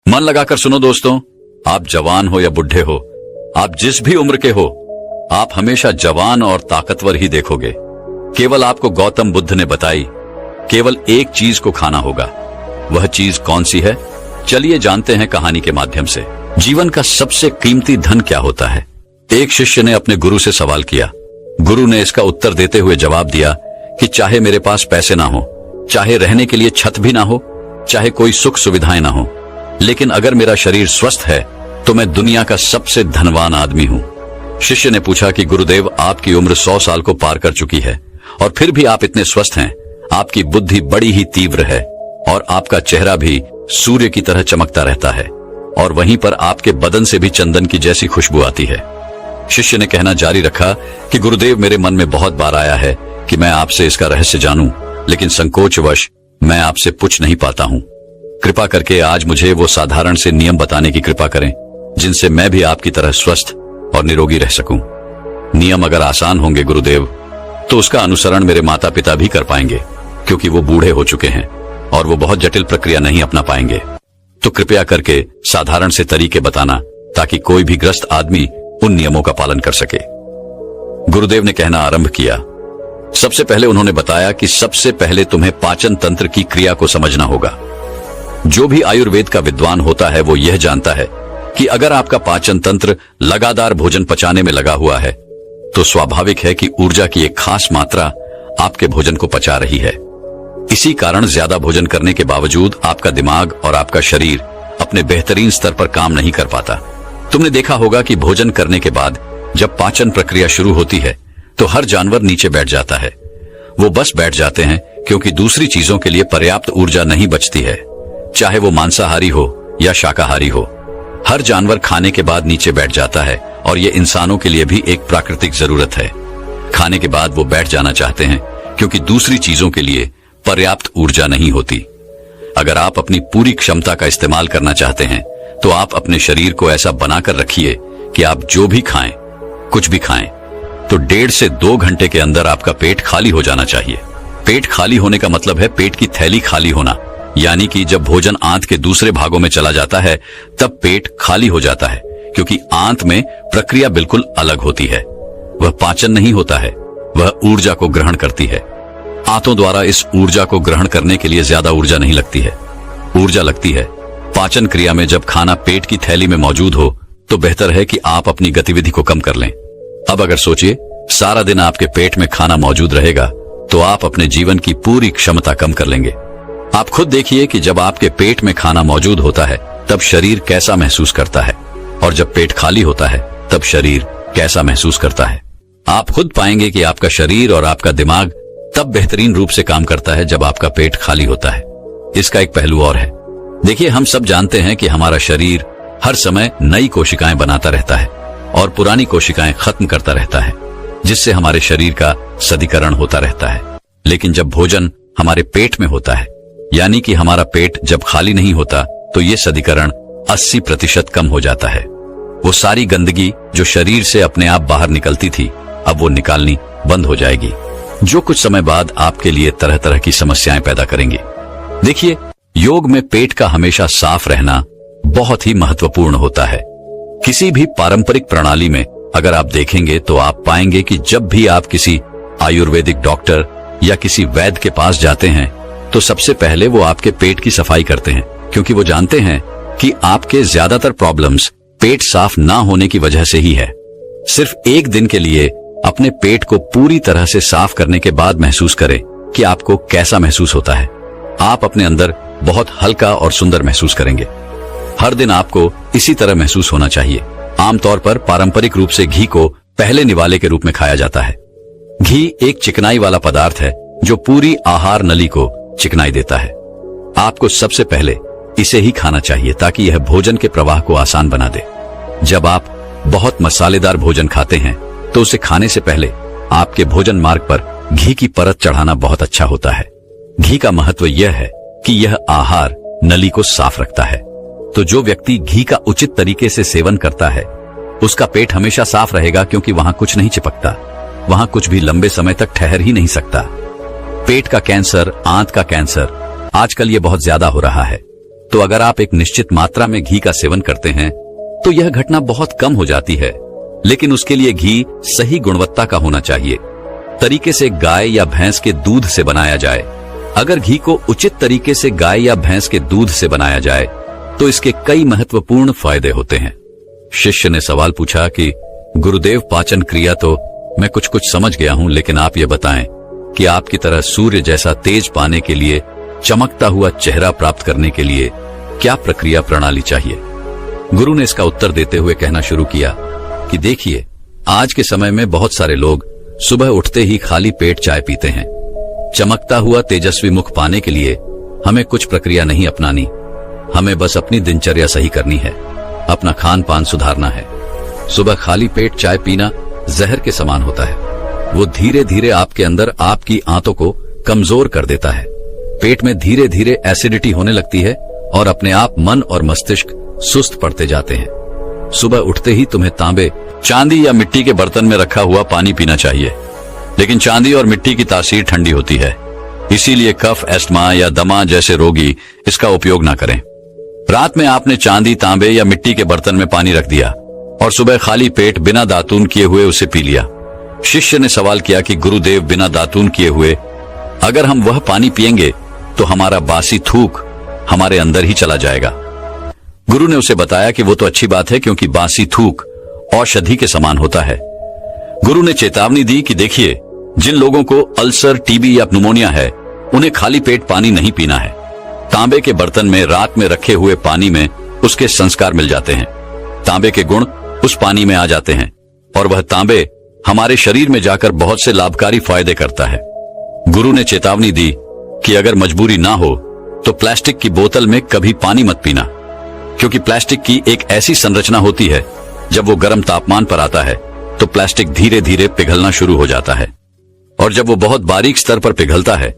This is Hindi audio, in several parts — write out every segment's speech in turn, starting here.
मन लगाकर सुनो दोस्तों, आप जवान हो या बुढ़े हो, आप जिस भी उम्र के हो, आप हमेशा जवान और ताकतवर ही देखोगे। केवल आपको गौतम बुद्ध ने बताई, केवल एक चीज को खाना होगा। वह चीज कौन सी है? चलिए जानते हैं कहानी के माध्यम से। जीवन का सबसे कीमती धन क्या होता है? एक शिष्य ने अपने गुरु से सवाल किया। गुरु ने इसका उत्तर देते हुए जवाब दिया कि चाहे मेरे पास पैसे ना हो, चाहे रहने के लिए छत भी ना हो, चाहे कोई सुख सुविधाएं ना हो, लेकिन अगर मेरा शरीर स्वस्थ है तो मैं दुनिया का सबसे धनवान आदमी हूँ। शिष्य ने पूछा कि गुरुदेव, आपकी उम्र 100 साल को पार कर चुकी है और फिर भी आप इतने स्वस्थ हैं। आपकी बुद्धि बड़ी ही तीव्र है और आपका चेहरा भी सूर्य की तरह चमकता रहता है और वहीं पर आपके बदन से भी चंदन की जैसी खुशबू आती है। शिष्य ने कहना जारी रखा कि गुरुदेव, मेरे मन में बहुत बार आया है कि मैं आपसे इसका रहस्य जानूं, लेकिन संकोचवश मैं आपसे पूछ नहीं पाता हूं। कृपा करके आज मुझे वो साधारण से नियम बताने की कृपा करें जिनसे मैं भी आपकी तरह स्वस्थ और निरोगी रह सकूं। नियम अगर आसान होंगे गुरुदेव, तो उसका अनुसरण मेरे माता पिता भी कर पाएंगे, क्योंकि वो बूढ़े हो चुके हैं और वो बहुत जटिल प्रक्रिया नहीं अपना पाएंगे। तो कृपया करके साधारण से तरीके बताना ताकि कोई भी ग्रस्त आदमी उन नियमों का पालन कर सके। गुरुदेव ने कहना आरंभ किया। सबसे पहले उन्होंने बताया कि सबसे पहले तुम्हें पाचन तंत्र की क्रिया को समझना होगा। जो भी आयुर्वेद का विद्वान होता है वो यह जानता है कि अगर आपका पाचन तंत्र लगातार भोजन पचाने में लगा हुआ है तो स्वाभाविक है कि ऊर्जा की एक खास मात्रा आपके भोजन को पचा रही है। इसी कारण ज्यादा भोजन करने के बावजूद आपका दिमाग और आपका शरीर अपने बेहतरीन स्तर पर काम नहीं कर पाता। तुमने देखा होगा कि भोजन करने के बाद जब पाचन प्रक्रिया शुरू होती है तो हर जानवर नीचे बैठ जाता है। वो बस बैठ जाते हैं क्योंकि दूसरी चीजों के लिए पर्याप्त ऊर्जा नहीं बचती है, चाहे वो मांसाहारी हो या शाकाहारी हो। हर जानवर खाने के बाद नीचे बैठ जाता है और ये इंसानों के लिए भी एक प्राकृतिक जरूरत है। खाने के बाद वो बैठ जाना चाहते हैं क्योंकि दूसरी चीजों के लिए पर्याप्त ऊर्जा नहीं होती। अगर आप अपनी पूरी क्षमता का इस्तेमाल करना चाहते हैं तो आप अपने शरीर को ऐसा बनाकर रखिए कि आप जो भी खाएं, कुछ भी खाएं, तो 1.5 से 2 घंटे के अंदर आपका पेट खाली हो जाना चाहिए। पेट खाली होने का मतलब है पेट की थैली खाली होना, यानी कि जब भोजन आंत के दूसरे भागों में चला जाता है तब पेट खाली हो जाता है, क्योंकि आंत में प्रक्रिया बिल्कुल अलग होती है। वह पाचन नहीं होता है, वह ऊर्जा को ग्रहण करती है। आंतों द्वारा इस ऊर्जा को ग्रहण करने के लिए ज्यादा ऊर्जा नहीं लगती है। ऊर्जा लगती है पाचन क्रिया में जब खाना पेट की थैली में मौजूद हो, तो बेहतर है कि आप अपनी गतिविधि को कम कर लें। अब अगर सोचिए, सारा दिन आपके पेट में खाना मौजूद रहेगा तो आप अपने जीवन की पूरी क्षमता कम कर लेंगे। आप खुद देखिए कि जब आपके पेट में खाना मौजूद होता है तब शरीर कैसा महसूस करता है और जब पेट खाली होता है तब शरीर कैसा महसूस करता है। आप खुद पाएंगे कि आपका शरीर और आपका दिमाग तब बेहतरीन रूप से काम करता है जब आपका पेट खाली होता है। इसका एक पहलू और है। देखिए, हम सब जानते हैं कि हमारा शरीर हर समय नई कोशिकाएं बनाता रहता है और पुरानी कोशिकाएं खत्म करता रहता है, जिससे हमारे शरीर का सदीकरण होता रहता है। लेकिन जब भोजन हमारे पेट में होता है, यानी कि हमारा पेट जब खाली नहीं होता, तो ये सदीकरण 80% कम हो जाता है। वो सारी गंदगी जो शरीर से अपने आप बाहर निकलती थी, अब वो निकालनी बंद हो जाएगी, जो कुछ समय बाद आपके लिए तरह तरह की समस्याएं पैदा करेंगी। देखिए, योग में पेट का हमेशा साफ रहना बहुत ही महत्वपूर्ण होता है। किसी भी पारंपरिक प्रणाली में अगर आप देखेंगे तो आप पाएंगे कि जब भी आप किसी आयुर्वेदिक डॉक्टर या किसी वैद्य के पास जाते हैं तो सबसे पहले वो आपके पेट की सफाई करते हैं, क्योंकि वो जानते हैं कि आपके ज्यादातर प्रॉब्लम्स पेट साफ ना होने की वजह से ही है। सिर्फ एक दिन के लिए अपने पेट को पूरी तरह से साफ करने के बाद महसूस करें कि आपको कैसा महसूस होता है। आप अपने अंदर बहुत हल्का और सुंदर महसूस करेंगे। हर दिन आपको इसी तरह महसूस होना चाहिए। आमतौर पर पारंपरिक रूप से घी को पहले निवाले के रूप में खाया जाता है। घी एक चिकनाई वाला पदार्थ है जो पूरी आहार नली को चिकनाई देता है। आपको सबसे पहले इसे ही खाना चाहिए ताकि यह भोजन के प्रवाह को आसान बना दे। जब आप बहुत मसालेदार भोजन खाते हैं तो उसे खाने से पहले आपके भोजन मार्ग पर घी की परत चढ़ाना बहुत अच्छा होता है। घी का महत्व यह है कि यह आहार नली को साफ रखता है। तो जो व्यक्ति घी का उचित तरीके से सेवन करता है उसका पेट हमेशा साफ रहेगा, क्योंकि वहां कुछ नहीं चिपकता, वहां कुछ भी लंबे समय तक ठहर ही नहीं सकता। पेट का कैंसर, आंत का कैंसर आजकल ये बहुत ज्यादा हो रहा है। तो अगर आप एक निश्चित मात्रा में घी का सेवन करते हैं तो यह घटना बहुत कम हो जाती है, लेकिन उसके लिए घी सही गुणवत्ता का होना चाहिए, तरीके से गाय या भैंस के दूध से बनाया जाए। अगर घी को उचित तरीके से गाय या भैंस के दूध से बनाया जाए तो इसके कई महत्वपूर्ण फायदे होते हैं। शिष्य ने सवाल पूछा कि गुरुदेव, पाचन क्रिया तो मैं कुछ कुछ समझ गया हूं, लेकिन आप ये बताएं कि आपकी तरह सूर्य जैसा तेज पाने के लिए, चमकता हुआ चेहरा प्राप्त करने के लिए क्या प्रक्रिया प्रणाली चाहिए। गुरु ने इसका उत्तर देते हुए कहना शुरू किया कि देखिए, आज के समय में बहुत सारे लोग सुबह उठते ही खाली पेट चाय पीते हैं। चमकता हुआ तेजस्वी मुख पाने के लिए हमें कुछ प्रक्रिया नहीं अपनानी, हमें बस अपनी दिनचर्या सही करनी है, अपना खान पान सुधारना है। सुबह खाली पेट चाय पीना जहर के समान होता है। वो धीरे धीरे आपके अंदर आपकी आंतों को कमजोर कर देता है। पेट में धीरे धीरे एसिडिटी होने लगती है और अपने आप मन और मस्तिष्क सुस्त पड़ते जाते हैं। सुबह उठते ही तुम्हें तांबे, चांदी या मिट्टी के बर्तन में रखा हुआ पानी पीना चाहिए, लेकिन चांदी और मिट्टी की तासीर ठंडी होती है, इसीलिए कफ, एस्थमा या दमा जैसे रोगी इसका उपयोग ना करें। रात में आपने चांदी, तांबे या मिट्टी के बर्तन में पानी रख दिया और सुबह खाली पेट बिना दातून किए हुए उसे पी लिया। शिष्य ने सवाल किया कि गुरुदेव, बिना दातून किए हुए अगर हम वह पानी पिएंगे तो हमारा बासी थूक हमारे अंदर ही चला जाएगा। गुरु ने उसे बताया कि वो तो अच्छी बात है, क्योंकि बासी थूक औषधि के समान होता है। गुरु ने चेतावनी दी कि देखिए, जिन लोगों को अल्सर, टीबी या न्यूमोनिया है, उन्हें खाली पेट पानी नहीं पीना है। तांबे के बर्तन में रात में रखे हुए पानी में उसके संस्कार मिल जाते हैं, तांबे के गुण उस पानी में आ जाते हैं और वह तांबे हमारे शरीर में जाकर बहुत से लाभकारी फायदे करता है। गुरु ने चेतावनी दी कि अगर मजबूरी ना हो तो प्लास्टिक की बोतल में कभी पानी मत पीना, क्योंकि प्लास्टिक की एक ऐसी संरचना होती है, जब वो गर्म तापमान पर आता है तो प्लास्टिक धीरे धीरे पिघलना शुरू हो जाता है, और जब वो बहुत बारीक स्तर पर पिघलता है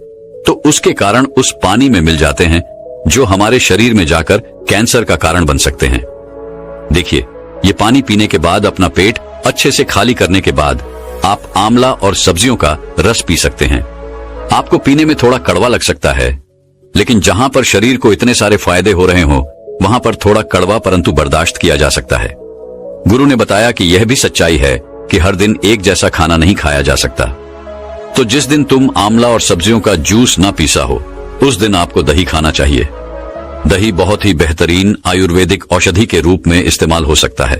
तो उसके कारण उस पानी में मिल जाते हैं, जो हमारे शरीर में जाकर कैंसर का कारण बन सकते हैं। देखिए, ये पानी पीने के बाद अपना पेट अच्छे से खाली करने के बाद आप आंवला और सब्जियों का रस पी सकते हैं। आपको पीने में थोड़ा कड़वा लग सकता है, लेकिन जहां पर शरीर को इतने सारे फायदे हो रहे हो वहां पर थोड़ा कड़वा परंतु बर्दाश्त किया जा सकता है। गुरु ने बताया कि यह भी सच्चाई है कि हर दिन एक जैसा खाना नहीं खाया जा सकता। तो जिस दिन तुम आंवला और सब्जियों का जूस ना पीसा हो, उस दिन आपको दही खाना चाहिए। दही बहुत ही बेहतरीन आयुर्वेदिक औषधि के रूप में इस्तेमाल हो सकता है।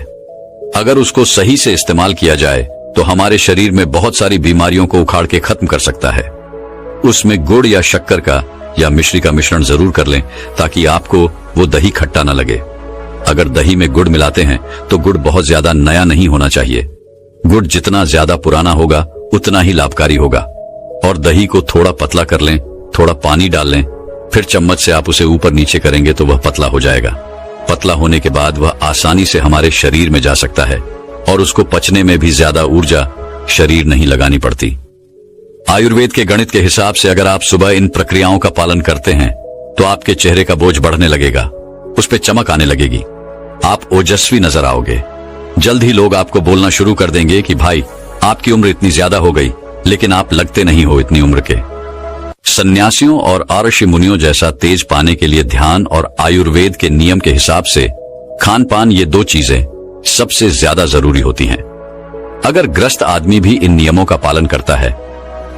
अगर उसको सही से इस्तेमाल किया जाए तो हमारे शरीर में बहुत सारी बीमारियों को उखाड़ के खत्म कर सकता है। उसमें गुड़ या शक्कर का या मिश्री का मिश्रण जरूर कर लें, ताकि आपको वो दही खट्टा न लगे। अगर दही में गुड़ मिलाते हैं तो गुड़ बहुत ज्यादा नया नहीं होना चाहिए। गुड़ जितना ज्यादा पुराना होगा उतना ही लाभकारी होगा। और दही को थोड़ा पतला कर लें, थोड़ा पानी डाल लें, फिर चम्मच से आप उसे ऊपर नीचे करेंगे तो वह पतला हो जाएगा। पतला होने के बाद वह आसानी से हमारे शरीर में जा सकता है और उसको पचने में भी ज्यादा ऊर्जा शरीर नहीं लगानी पड़ती। आयुर्वेद के गणित के हिसाब से अगर आप सुबह इन प्रक्रियाओं का पालन करते हैं तो आपके चेहरे का बोझ बढ़ने लगेगा, उस पे चमक आने लगेगी, आप ओजस्वी नजर आओगे। जल्द ही लोग आपको बोलना शुरू कर देंगे कि भाई, आपकी उम्र इतनी ज्यादा हो गई, लेकिन आप लगते नहीं हो इतनी उम्र के। सन्यासियों और ऋषि मुनियों जैसा तेज पाने के लिए ध्यान और आयुर्वेद के नियम के हिसाब से खान पान, ये दो चीजें सबसे ज्यादा जरूरी होती हैं। अगर ग्रस्त आदमी भी इन नियमों का पालन करता है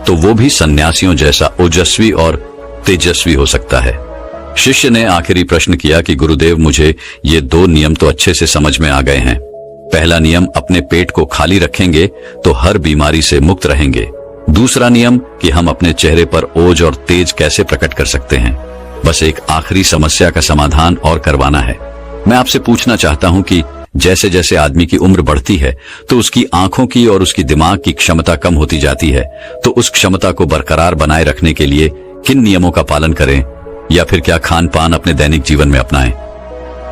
तो वो भी सन्यासियों जैसा ओजस्वी और तेजस्वी हो सकता है। शिष्य ने आखिरी प्रश्न किया कि गुरुदेव, मुझे ये दो नियम तो अच्छे से समझ में आ गए हैं। पहला नियम, अपने पेट को खाली रखेंगे तो हर बीमारी से मुक्त रहेंगे। दूसरा नियम कि हम अपने चेहरे पर ओज और तेज कैसे प्रकट कर सकते हैं। बस एक आखिरी समस्या का समाधान और करवाना है। मैं आपसे पूछना चाहता हूं कि जैसे जैसे आदमी की उम्र बढ़ती है तो उसकी आंखों की और उसकी दिमाग की क्षमता कम होती जाती है, तो उस क्षमता को बरकरार बनाए रखने के लिए किन नियमों का पालन करें, या फिर क्या खान पान अपने दैनिक जीवन में अपनाएं।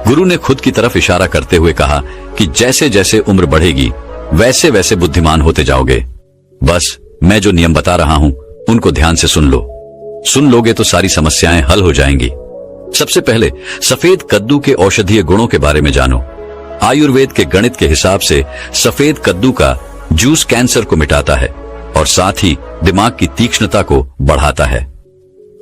गुरु ने खुद की तरफ इशारा करते हुए कहा कि जैसे जैसे उम्र बढ़ेगी वैसे वैसे बुद्धिमान होते जाओगे। बस मैं जो नियम बता रहा हूं उनको ध्यान से सुन लो। सुन लोगे तो सारी समस्याएं हल हो जाएंगी। सबसे पहले सफेद कद्दू के औषधीय गुणों के बारे में जानो। आयुर्वेद के गणित के हिसाब से सफेद कद्दू का जूस कैंसर को मिटाता है और साथ ही दिमाग की तीक्ष्णता को बढ़ाता है।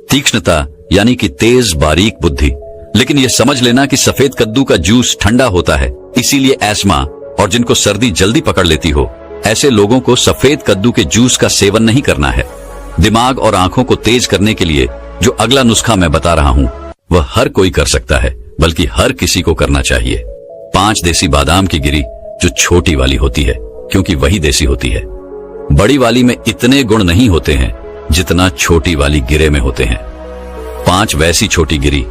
तीक्ष्णता यानी कि तेज बारीक बुद्धि। लेकिन यह समझ लेना कि सफेद कद्दू का जूस ठंडा होता है, इसीलिए एस्मा और जिनको सर्दी जल्दी पकड़ लेती हो, ऐसे लोगों को सफेद कद्दू के जूस का सेवन नहीं करना है। दिमाग और आंखों को तेज करने के लिए जो अगला नुस्खा मैं बता रहा हूँ वह हर कोई कर सकता है, बल्कि हर किसी को करना चाहिए। 5 देसी बादाम की गिरी, जो छोटी वाली होती है क्योंकि वही देसी होती है। बड़ी वाली में इतने गुण नहीं होते हैं जितना छोटी वाली गिरे में होते हैं। 5 वैसी छोटी गिरी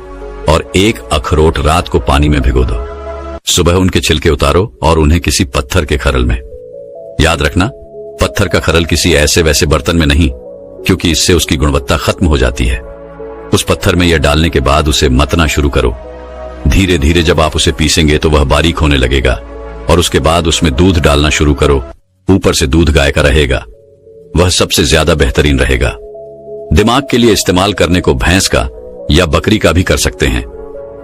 और 1 अखरोट रात को पानी में भिगो दो। सुबह उनके छिलके उतारो और उन्हें किसी पत्थर के खरल में, याद रखना पत्थर का खरल किसी ऐसे वैसे बर्तन में नहीं, क्योंकि इससे उसकी गुणवत्ता खत्म हो जाती है। उस पत्थर में यह डालने के बाद उसे मतना शुरू करो। धीरे धीरे जब आप उसे पीसेंगे तो वह बारीक होने लगेगा और उसके बाद उसमें दूध डालना शुरू करो। ऊपर से दूध गाय का रहेगा, वह सबसे ज्यादा बेहतरीन रहेगा। दिमाग के लिए इस्तेमाल करने को भैंस का या बकरी का भी कर सकते हैं,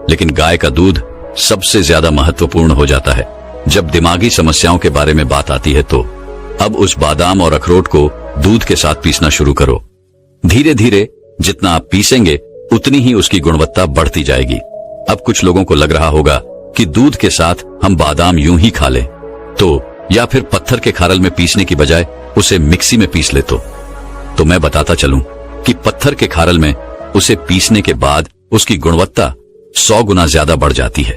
लेकिन गाय का दूध सबसे ज्यादा महत्वपूर्ण हो जाता है जब दिमागी समस्याओं के बारे में बात आती है। तो अब उस बादाम और अखरोट को दूध के साथ पीसना शुरू करो। धीरे धीरे जितना आप पीसेंगे उतनी ही उसकी गुणवत्ता बढ़ती जाएगी। अब कुछ लोगों को लग रहा होगा कि दूध के साथ हम बादाम यूं ही खा लें, तो या फिर पत्थर के खारल में पीसने की बजाय उसे मिक्सी में पीस ले। तो मैं बताता चलूं कि पत्थर के खारल में उसे पीसने के बाद उसकी गुणवत्ता 100 गुना ज्यादा बढ़ जाती है।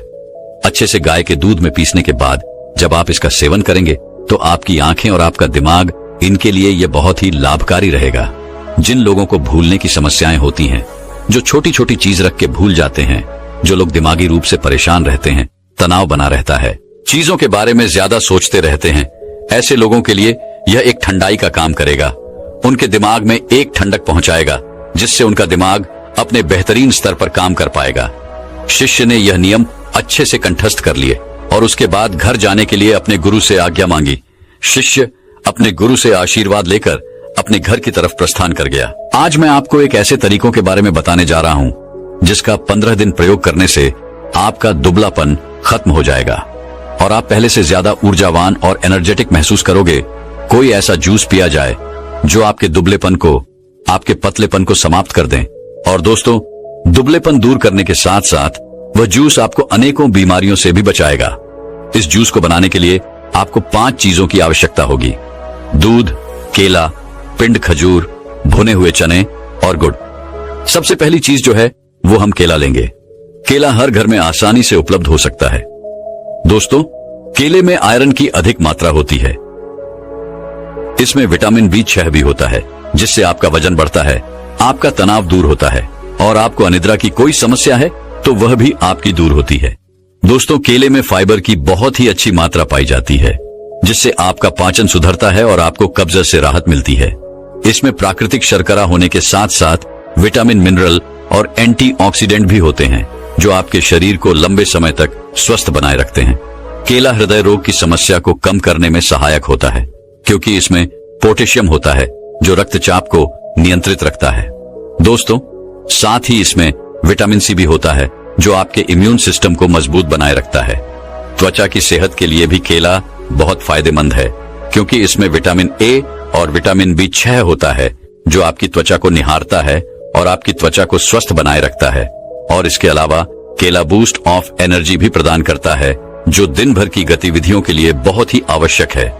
अच्छे से गाय के दूध में पीसने के बाद जब आप इसका सेवन करेंगे तो आपकी आंखें और आपका दिमाग, इनके लिए यह बहुत ही लाभकारी रहेगा। जिन लोगों को भूलने की समस्याएं होती हैं, जो छोटी छोटी चीज रख के भूल जाते हैं, जो लोग दिमागी रूप से परेशान रहते हैं, तनाव बना रहता है, चीजों के बारे में ज्यादा सोचते रहते हैं, ऐसे लोगों के लिए यह एक ठंडाई का काम करेगा। उनके दिमाग में एक ठंडक पहुंचाएगा जिससे उनका दिमाग अपने बेहतरीन स्तर पर काम कर पाएगा। शिष्य ने यह नियम अच्छे से कंठस्थ कर लिए और उसके बाद घर जाने के लिए अपने गुरु से आज्ञा मांगी। शिष्य अपने गुरु से आशीर्वाद लेकर अपने घर की तरफ प्रस्थान कर गया। आज मैं आपको एक ऐसे तरीकों के बारे में बताने जा रहा हूं जिसका 15 दिन प्रयोग करने से आपका दुबलापन खत्म हो जाएगा और आप पहले से ज्यादा ऊर्जावान और एनर्जेटिक महसूस करोगे। कोई ऐसा जूस पिया जाए जो आपके दुबलेपन को, आपके पतलेपन को समाप्त कर दें। और दोस्तों, दुबलेपन दूर करने के साथ साथ वह जूस आपको अनेकों बीमारियों से भी बचाएगा। इस जूस को बनाने के लिए आपको 5 चीजों की आवश्यकता होगी: दूध, केला, पिंड खजूर, भुने हुए चने और गुड़। सबसे पहली चीज जो है वो हम केला लेंगे। केला हर घर में आसानी से उपलब्ध हो सकता है। दोस्तों, केले में आयरन की अधिक मात्रा होती है। इसमें विटामिन B6 भी होता है जिससे आपका वजन बढ़ता है, आपका तनाव दूर होता है और आपको अनिद्रा की कोई समस्या है तो वह भी आपकी दूर होती है। दोस्तों, केले में फाइबर की बहुत ही अच्छी मात्रा पाई जाती है जिससे आपका पाचन सुधरता है और आपको कब्ज से राहत मिलती है। इसमें प्राकृतिक शर्करा होने के साथ साथ विटामिन, मिनरल और एंटीऑक्सीडेंट भी होते हैं जो आपके शरीर को लंबे समय तक स्वस्थ बनाए रखते हैं। केला हृदय रोग की समस्या को कम करने में सहायक होता है क्योंकि इसमें पोटेशियम होता है जो रक्तचाप को नियंत्रित रखता है। दोस्तों, साथ ही इसमें विटामिन C भी होता है जो आपके इम्यून सिस्टम को मजबूत बनाए रखता है। त्वचा की सेहत के लिए भी केला बहुत फायदेमंद है क्योंकि इसमें विटामिन A और विटामिन B6 होता है जो आपकी त्वचा को निहारता है और आपकी त्वचा को स्वस्थ बनाए रखता है। और इसके अलावा केला बूस्ट ऑफ एनर्जी भी प्रदान करता है जो दिन भर की गतिविधियों के लिए बहुत ही आवश्यक है।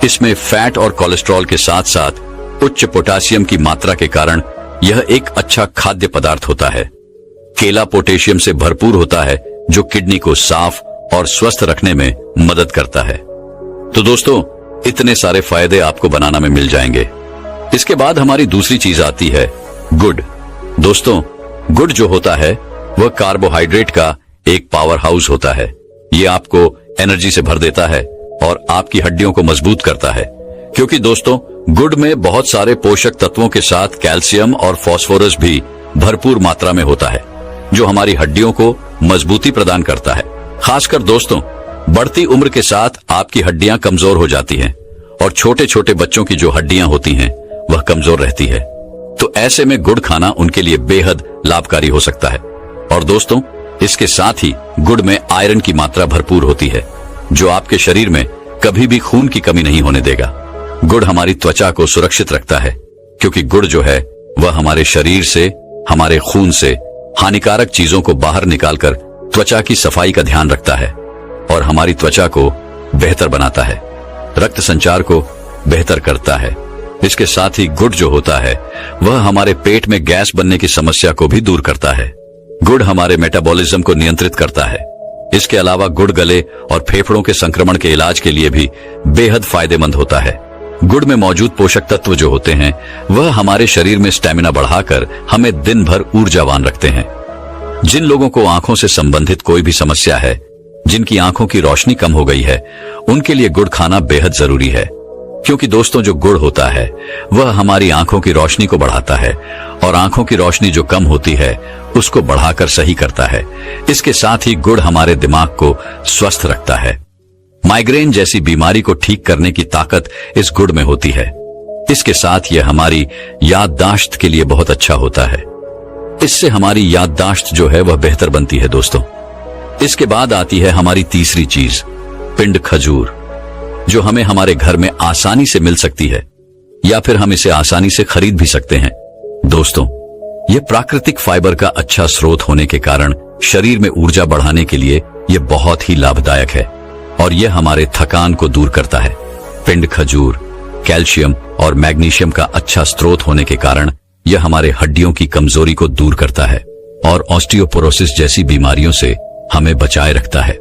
इसमें फैट और कोलेस्ट्रॉल के साथ साथ उच्च पोटेशियम की मात्रा के कारण यह एक अच्छा खाद्य पदार्थ होता है। केला पोटेशियम से भरपूर होता है जो किडनी को साफ और स्वस्थ रखने में मदद करता है। तो दोस्तों, इतने सारे फायदे आपको बनाना में मिल जाएंगे। इसके बाद हमारी दूसरी चीज आती है गुड़। दोस्तों, गुड़ जो होता है वह कार्बोहाइड्रेट का एक पावर हाउस होता है। ये आपको एनर्जी से भर देता है और आपकी हड्डियों को मजबूत करता है क्योंकि दोस्तों, गुड़ में बहुत सारे पोषक तत्वों के साथ कैल्शियम और फास्फोरस भी भरपूर मात्रा में होता है जो हमारी हड्डियों को मजबूती प्रदान करता है। खासकर दोस्तों, बढ़ती उम्र के साथ आपकी हड्डियां कमजोर हो जाती हैं और छोटे छोटे बच्चों की जो हड्डियां होती हैं वह कमजोर रहती है। तो ऐसे में गुड़ खाना उनके लिए बेहद लाभकारी हो सकता है। और दोस्तों, इसके साथ ही गुड़ में आयरन की मात्रा भरपूर होती है जो आपके शरीर में कभी भी खून की कमी नहीं होने देगा। गुड़ हमारी त्वचा को सुरक्षित रखता है क्योंकि गुड़ जो है वह हमारे शरीर से, हमारे खून से हानिकारक चीजों को बाहर निकालकर त्वचा की सफाई का ध्यान रखता है और हमारी त्वचा को बेहतर बनाता है, रक्त संचार को बेहतर करता है। इसके साथ ही गुड़ जो होता है वह हमारे पेट में गैस बनने की समस्या को भी दूर करता है। गुड़ हमारे मेटाबॉलिज्म को नियंत्रित करता है। इसके अलावा गुड़ गले और फेफड़ों के संक्रमण के इलाज के लिए भी बेहद फायदेमंद होता है। गुड़ में मौजूद पोषक तत्व जो होते हैं वह हमारे शरीर में स्टेमिना बढ़ाकर हमें दिन भर ऊर्जावान रखते हैं। जिन लोगों को आंखों से संबंधित कोई भी समस्या है, जिनकी आंखों की रोशनी कम हो गई है, उनके लिए गुड़ खाना बेहद जरूरी है। क्योंकि दोस्तों जो गुड़ होता है वह हमारी आंखों की रोशनी को बढ़ाता है और आंखों की रोशनी जो कम होती है उसको बढ़ाकर सही करता है। इसके साथ ही गुड़ हमारे दिमाग को स्वस्थ रखता है। माइग्रेन जैसी बीमारी को ठीक करने की ताकत इस गुड़ में होती है। इसके साथ यह हमारी याददाश्त के लिए बहुत अच्छा होता है। इससे हमारी याददाश्त जो है वह बेहतर बनती है दोस्तों। इसके बाद आती है हमारी तीसरी चीज, पिंड खजूर, जो हमें हमारे घर में आसानी से मिल सकती है या फिर हम इसे आसानी से खरीद भी सकते हैं। दोस्तों यह प्राकृतिक फाइबर का अच्छा स्रोत होने के कारण शरीर में ऊर्जा बढ़ाने के लिए यह बहुत ही लाभदायक है और यह हमारे थकान को दूर करता है। पिंड खजूर कैल्शियम और मैग्नीशियम का अच्छा स्रोत होने के कारण यह हमारे हड्डियों की कमजोरी को दूर करता है और ऑस्टियोपोरोसिस जैसी बीमारियों से हमें बचाए रखता है।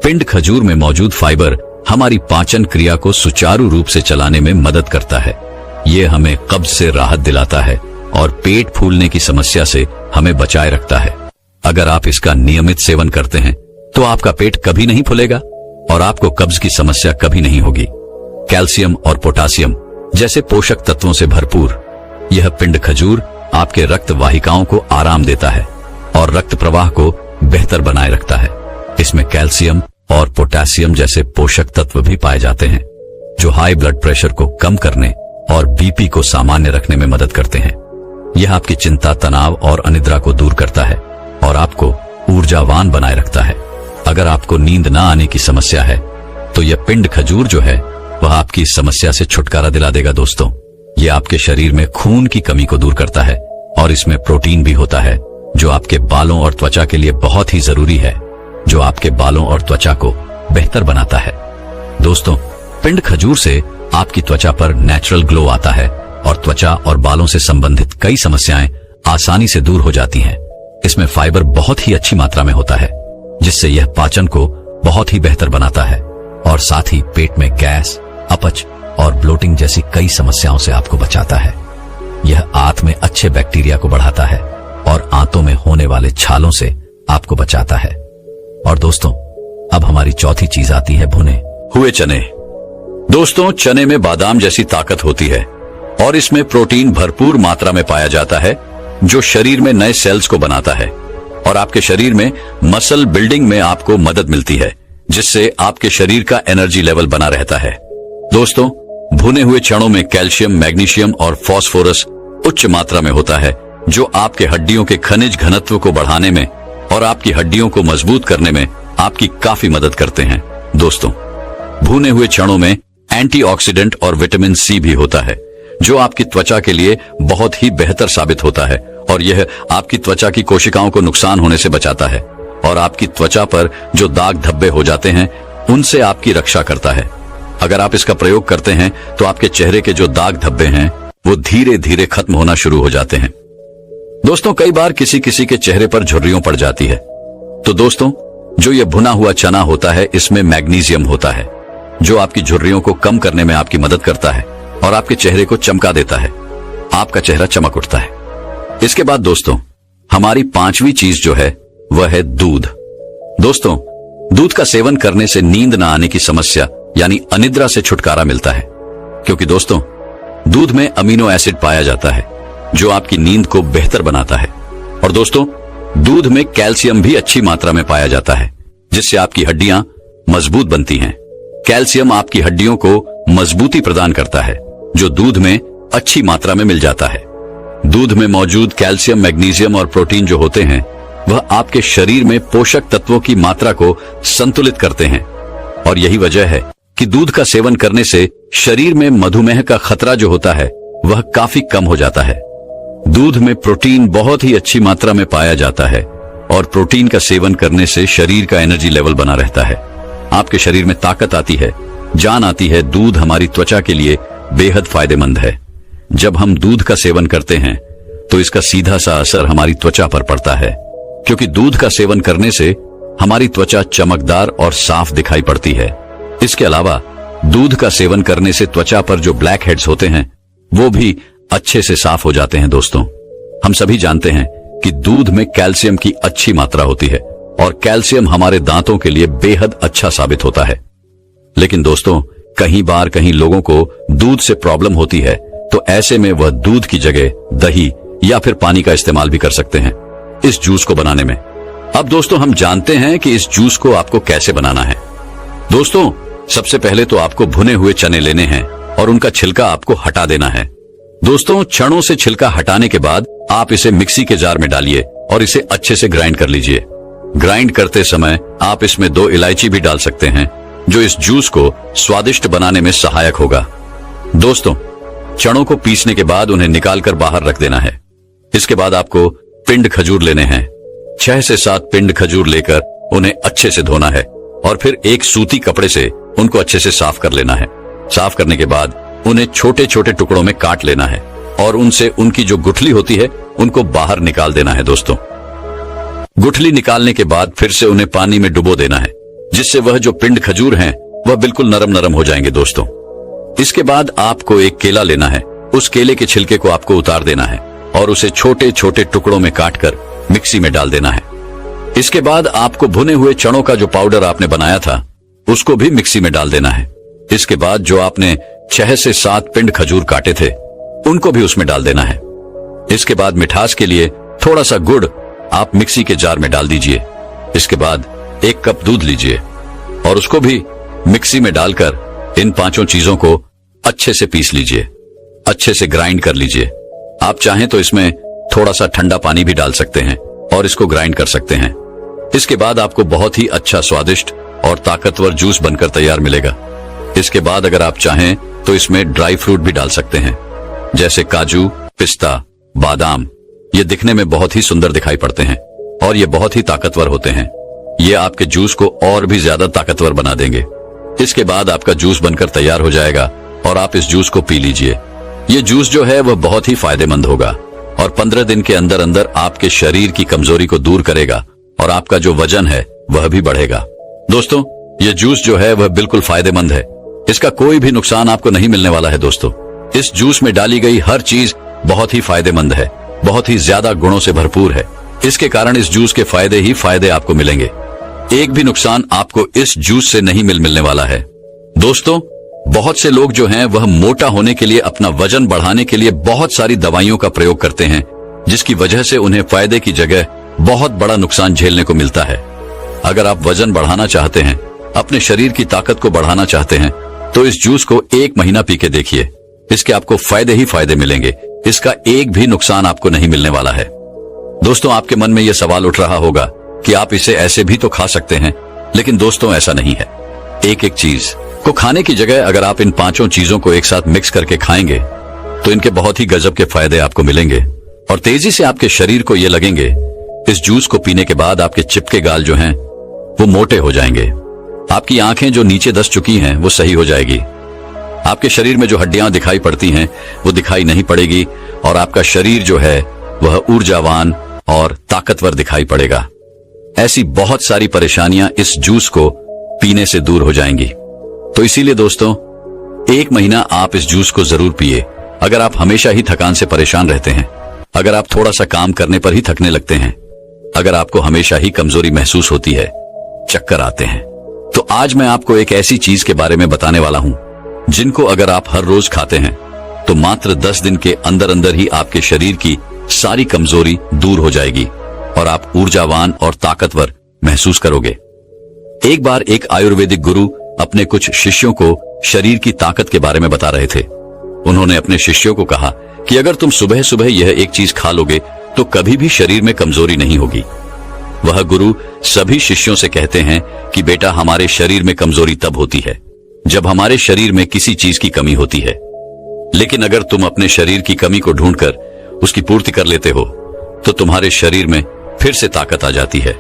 पिंड खजूर में मौजूद फाइबर हमारी पाचन क्रिया को सुचारू रूप से चलाने में मदद करता है। यह हमें कब्ज से राहत दिलाता है और पेट फूलने की समस्या से हमें बचाए रखता है। अगर आप इसका नियमित सेवन करते हैं तो आपका पेट कभी नहीं फूलेगा और आपको कब्ज की समस्या कभी नहीं होगी। कैल्शियम और पोटासियम जैसे पोषक तत्वों से भरपूर यह पिंड खजूर आपके रक्त वाहिकाओं को आराम देता है और रक्त प्रवाह को बेहतर बनाए रखता है। इसमें कैल्शियम और पोटेशियम जैसे पोषक तत्व भी पाए जाते हैं जो हाई ब्लड प्रेशर को कम करने और बीपी को सामान्य रखने में मदद करते हैं। यह आपकी चिंता, तनाव और अनिद्रा को दूर करता है और आपको ऊर्जावान बनाए रखता है। अगर आपको नींद न आने की समस्या है तो यह पिंड खजूर जो है वह आपकी इस समस्या से छुटकारा दिला देगा। दोस्तों यह आपके शरीर में खून की कमी को दूर करता है और इसमें प्रोटीन भी होता है जो आपके बालों और त्वचा के लिए बहुत ही जरूरी है, जो आपके बालों और त्वचा को बेहतर बनाता है। दोस्तों पिंड खजूर से आपकी त्वचा पर नेचुरल ग्लो आता है और त्वचा और बालों से संबंधित कई समस्याएं आसानी से दूर हो जाती हैं। इसमें फाइबर बहुत ही अच्छी मात्रा में होता है जिससे यह पाचन को बहुत ही बेहतर बनाता है और साथ ही पेट में गैस, अपच और ब्लोटिंग जैसी कई समस्याओं से आपको बचाता है। यह आंत में अच्छे बैक्टीरिया को बढ़ाता है और आंतों में होने वाले छालों से आपको बचाता है। और दोस्तों अब हमारी चौथी चीज आती है भुने हुए चने। दोस्तों चने में बादाम जैसी ताकत होती है और इसमें प्रोटीन भरपूर मात्रा में पाया जाता है जो शरीर में नए सेल्स को बनाता है और आपके शरीर में मसल बिल्डिंग में आपको मदद मिलती है जिससे आपके शरीर का एनर्जी लेवल बना रहता है। दोस्तों भुने हुए चनों में कैल्शियम, मैग्नीशियम और फास्फोरस उच्च मात्रा में होता है जो आपके हड्डियों के खनिज घनत्व को बढ़ाने में और आपकी हड्डियों को मजबूत करने में आपकी काफी मदद करते हैं। दोस्तों भुने हुए चनों में एंटीऑक्सीडेंट और विटामिन सी भी होता है जो आपकी त्वचा के लिए बहुत ही बेहतर साबित होता है और यह आपकी त्वचा की कोशिकाओं को नुकसान होने से बचाता है और आपकी त्वचा पर जो दाग धब्बे हो जाते हैं उनसे आपकी रक्षा करता है। अगर आप इसका प्रयोग करते हैं तो आपके चेहरे के जो दाग धब्बे हैं वो धीरे धीरे खत्म होना शुरू हो जाते हैं। दोस्तों कई बार किसी किसी के चेहरे पर झुर्रियों पड़ जाती है, तो दोस्तों जो ये भुना हुआ चना होता है इसमें मैग्नीशियम होता है जो आपकी झुर्रियों को कम करने में आपकी मदद करता है और आपके चेहरे को चमका देता है। आपका चेहरा चमक उठता है। इसके बाद दोस्तों हमारी पांचवी चीज जो है वह है दूध। दोस्तों दूध का सेवन करने से नींद न आने की समस्या यानी अनिद्रा से छुटकारा मिलता है क्योंकि दोस्तों दूध में अमीनो एसिड पाया जाता है जो आपकी नींद को बेहतर बनाता है और दोस्तों दूध में कैल्शियम भी अच्छी मात्रा में पाया जाता है जिससे आपकी हड्डियां मजबूत बनती हैं। कैल्शियम आपकी हड्डियों को मजबूती प्रदान करता है जो दूध में अच्छी मात्रा में मिल जाता है। दूध में मौजूद कैल्शियम, मैग्नीशियम और प्रोटीन जो होते हैं वह आपके शरीर में पोषक तत्वों की मात्रा को संतुलित करते हैं और यही वजह है कि दूध का सेवन करने से शरीर में मधुमेह का खतरा जो होता है वह काफी कम हो जाता है। दूध में प्रोटीन बहुत ही अच्छी मात्रा में पाया जाता है और प्रोटीन का सेवन करने से शरीर का एनर्जी लेवल बना रहता है, आपके शरीर में ताकत आती है, जान आती है। दूध हमारी त्वचा के लिए बेहद फायदेमंद है। जब हम दूध का सेवन करते हैं तो इसका सीधा सा असर हमारी त्वचा पर पड़ता है, क्योंकि दूध का सेवन करने से हमारी त्वचा चमकदार और साफ दिखाई पड़ती है। इसके अलावा दूध का सेवन करने से त्वचा पर जो ब्लैक हेड्स होते हैं वो भी अच्छे से साफ हो जाते हैं। दोस्तों, हम सभी जानते हैं कि दूध में कैल्शियम की अच्छी मात्रा होती है और कैल्शियम हमारे दांतों के लिए बेहद अच्छा साबित होता है। लेकिन दोस्तों, कहीं लोगों को दूध से प्रॉब्लम होती है, तो ऐसे में वह दूध की जगह दही या फिर पानी का इस्तेमाल भी कर सकते हैं इस जूस को बनाने में। अब दोस्तों, हम जानते हैं कि इस जूस को आपको कैसे बनाना है। दोस्तों, सबसे पहले तो आपको भुने हुए चने लेने हैं और उनका छिलका आपको हटा देना है। दोस्तों, चनों से छिलका हटाने के बाद आप इसे मिक्सी के जार में डालिए और इसे अच्छे से ग्राइंड कर लीजिए। ग्राइंड करते समय आप इसमें 2 इलायची भी डाल सकते हैं, जो इस जूस को स्वादिष्ट बनाने में सहायक होगा। दोस्तों, चनों को पीसने के बाद उन्हें निकालकर बाहर रख देना है। इसके बाद आपको पिंड खजूर लेने हैं। 6 से 7 पिंड खजूर लेकर उन्हें अच्छे से धोना है और फिर एक सूती कपड़े से उनको अच्छे से साफ कर लेना है। साफ करने के बाद उन्हें छोटे छोटे टुकड़ों में काट लेना है और उनसे उनकी जो गुठली होती है उनको बाहर निकाल देना है। दोस्तों, गुठली निकालने के बाद फिर से उन्हें पानी में डुबो देना है, जिससे वह जो पिंड खजूर हैं वह बिल्कुल नरम नरम हो जाएंगे। दोस्तों, इसके बाद आपको एक केला लेना है। उस केले के छिलके को आपको उतार देना है और उसे छोटे छोटे टुकड़ों में काटकर मिक्सी में डाल देना है। इसके बाद आपको भुने हुए चनों का जो पाउडर आपने बनाया था उसको भी मिक्सी में डाल देना है। इसके बाद जो आपने 6 से 7 पिंड खजूर काटे थे उनको भी उसमें डाल देना है। इसके बाद मिठास के लिए थोड़ा सा गुड़ आप मिक्सी के जार में डाल दीजिए। इसके बाद 1 कप दूध लीजिए और उसको भी मिक्सी में डालकर इन 5 चीजों को अच्छे से पीस लीजिए, अच्छे से ग्राइंड कर लीजिए। आप चाहें तो इसमें थोड़ा सा ठंडा पानी भी डाल सकते हैं और इसको ग्राइंड कर सकते हैं। इसके बाद आपको बहुत ही अच्छा, स्वादिष्ट और ताकतवर जूस बनकर तैयार मिलेगा। इसके बाद अगर आप चाहें तो इसमें ड्राई फ्रूट भी डाल सकते हैं, जैसे काजू, पिस्ता, बादाम। ये दिखने में बहुत ही सुंदर दिखाई पड़ते हैं और ये बहुत ही ताकतवर होते हैं। ये आपके जूस को और भी ज्यादा ताकतवर बना देंगे। इसके बाद आपका जूस बनकर तैयार हो जाएगा और आप इस जूस को पी लीजिए। ये जूस जो है वह बहुत ही फायदेमंद होगा और 15 दिन के अंदर अंदर आपके शरीर की कमजोरी को दूर करेगा और आपका जो वजन है वह भी बढ़ेगा। दोस्तों, ये जूस जो है वह बिल्कुल फायदेमंद है। इसका कोई भी नुकसान आपको नहीं मिलने वाला है। दोस्तों, इस जूस में डाली गई हर चीज बहुत ही फायदेमंद है, बहुत ही ज्यादा गुणों से भरपूर है। इसके कारण इस जूस के फायदे ही फायदे आपको मिलेंगे। एक भी नुकसान आपको इस जूस से नहीं मिलने वाला है। दोस्तों, बहुत से लोग जो हैं वह मोटा होने के लिए, अपना वजन बढ़ाने के लिए बहुत सारी दवाइयों का प्रयोग करते हैं, जिसकी वजह से उन्हें फायदे की जगह बहुत बड़ा नुकसान झेलने को मिलता है। अगर आप वजन बढ़ाना चाहते हैं, अपने शरीर की ताकत को बढ़ाना चाहते हैं, तो इस जूस को 1 महीना पी के देखिए। इसके आपको फायदे ही फायदे मिलेंगे। इसका एक भी नुकसान आपको नहीं मिलने वाला है। दोस्तों, आपके मन में यह सवाल उठ रहा होगा कि आप इसे ऐसे भी तो खा सकते हैं, लेकिन दोस्तों ऐसा नहीं है। एक एक चीज को खाने की जगह अगर आप इन 5 चीजों को एक साथ मिक्स करके खाएंगे तो इनके बहुत ही गजब के फायदे आपको मिलेंगे और तेजी से आपके शरीर को ये लगेंगे। इस जूस को पीने के बाद आपके चिपके गाल जो हैं वो मोटे हो जाएंगे। आपकी आंखें जो नीचे दस चुकी हैं वो सही हो जाएगी। आपके शरीर में जो हड्डियां दिखाई पड़ती हैं वो दिखाई नहीं पड़ेगी और आपका शरीर जो है वह ऊर्जावान और ताकतवर दिखाई पड़ेगा। ऐसी बहुत सारी परेशानियां इस जूस को पीने से दूर हो जाएंगी। तो इसीलिए दोस्तों, 1 महीना आप इस जूस को जरूर पिए। अगर आप हमेशा ही थकान से परेशान रहते हैं, अगर आप थोड़ा सा काम करने पर ही थकने लगते हैं, अगर आपको हमेशा ही कमजोरी महसूस होती है, चक्कर आते हैं, तो आज मैं आपको एक ऐसी चीज के बारे में बताने वाला हूं जिनको अगर आप हर रोज खाते हैं तो मात्र 10 दिन के अंदर अंदर ही आपके शरीर की सारी कमजोरी दूर हो जाएगी और आप ऊर्जावान और ताकतवर महसूस करोगे। एक बार एक आयुर्वेदिक गुरु अपने कुछ शिष्यों को शरीर की ताकत के बारे में बता रहे थे। उन्होंने अपने शिष्यों को कहा कि अगर तुम सुबह सुबह यह एक चीज खा लोगे तो कभी भी शरीर में कमजोरी नहीं होगी। वह गुरु सभी शिष्यों से कहते हैं कि बेटा, हमारे शरीर में कमजोरी तब होती है जब हमारे शरीर में किसी चीज की कमी होती है, लेकिन अगर तुम अपने शरीर की कमी को ढूंढकर उसकी पूर्ति कर लेते हो तो तुम्हारे शरीर में फिर से ताकत आ जाती है।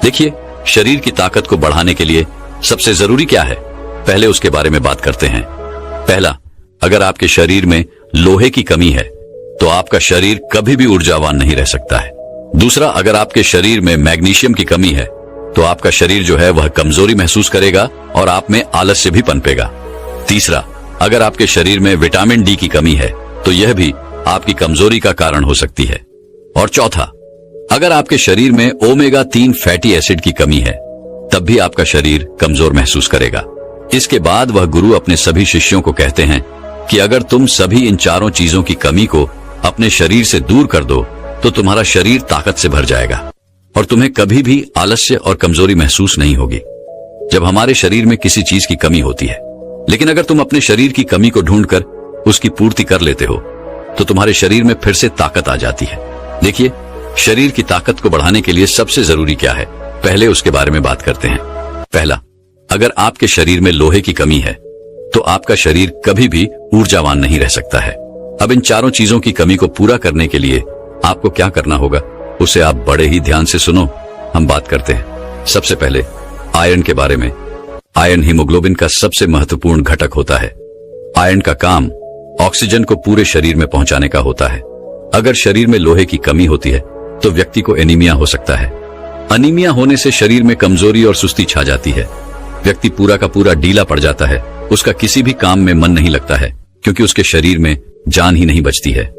देखिए, शरीर की ताकत को बढ़ाने के लिए सबसे जरूरी क्या है, पहले उसके बारे में बात करते हैं। पहला, अगर आपके शरीर में लोहे की कमी है तो आपका शरीर कभी भी ऊर्जावान नहीं रह सकता है। दूसरा, अगर आपके शरीर में मैग्नीशियम की कमी है तो आपका शरीर जो है वह कमजोरी महसूस करेगा और आप में आलस्य भी पनपेगा। तीसरा, अगर आपके शरीर में विटामिन डी की कमी है तो यह भी आपकी कमजोरी का कारण हो सकती है। और चौथा, अगर आपके शरीर में ओमेगा 3 फैटी एसिड की कमी है तब भी आपका शरीर कमजोर महसूस करेगा। इसके बाद वह गुरु अपने सभी शिष्यों को कहते हैं कि अगर तुम सभी इन चारों चीजों की कमी को अपने शरीर से दूर कर दो तो तुम्हारा शरीर ताकत से भर जाएगा और तुम्हें कभी भी आलस्य और कमजोरी महसूस नहीं होगी। जब हमारे शरीर में किसी चीज की कमी होती है, लेकिन अगर तुम अपने शरीर की कमी को ढूंढकर उसकी पूर्ति कर लेते हो तो तुम्हारे शरीर में फिर से ताकत आ जाती है। देखिए, शरीर की ताकत को बढ़ाने के लिए सबसे जरूरी क्या है, पहले उसके बारे में बात करते हैं। पहला, अगर आपके शरीर में लोहे की कमी है तो आपका शरीर कभी भी ऊर्जावान नहीं रह सकता है। अब इन चारों चीजों की कमी को पूरा करने के लिए आपको क्या करना होगा, उसे आप बड़े ही ध्यान से सुनो। हम बात करते हैं सबसे पहले आयरन के बारे में। आयरन हीमोग्लोबिन का सबसे महत्वपूर्ण घटक होता है। आयरन का काम ऑक्सीजन को पूरे शरीर में पहुंचाने का होता है। अगर शरीर में लोहे की कमी होती है तो व्यक्ति को एनीमिया हो सकता है। अनीमिया होने से शरीर में कमजोरी और सुस्ती छा जाती है। व्यक्ति पूरा का पूरा ढीला पड़ जाता है, उसका किसी भी काम में मन नहीं लगता है क्योंकि उसके शरीर में जान ही नहीं बचती है।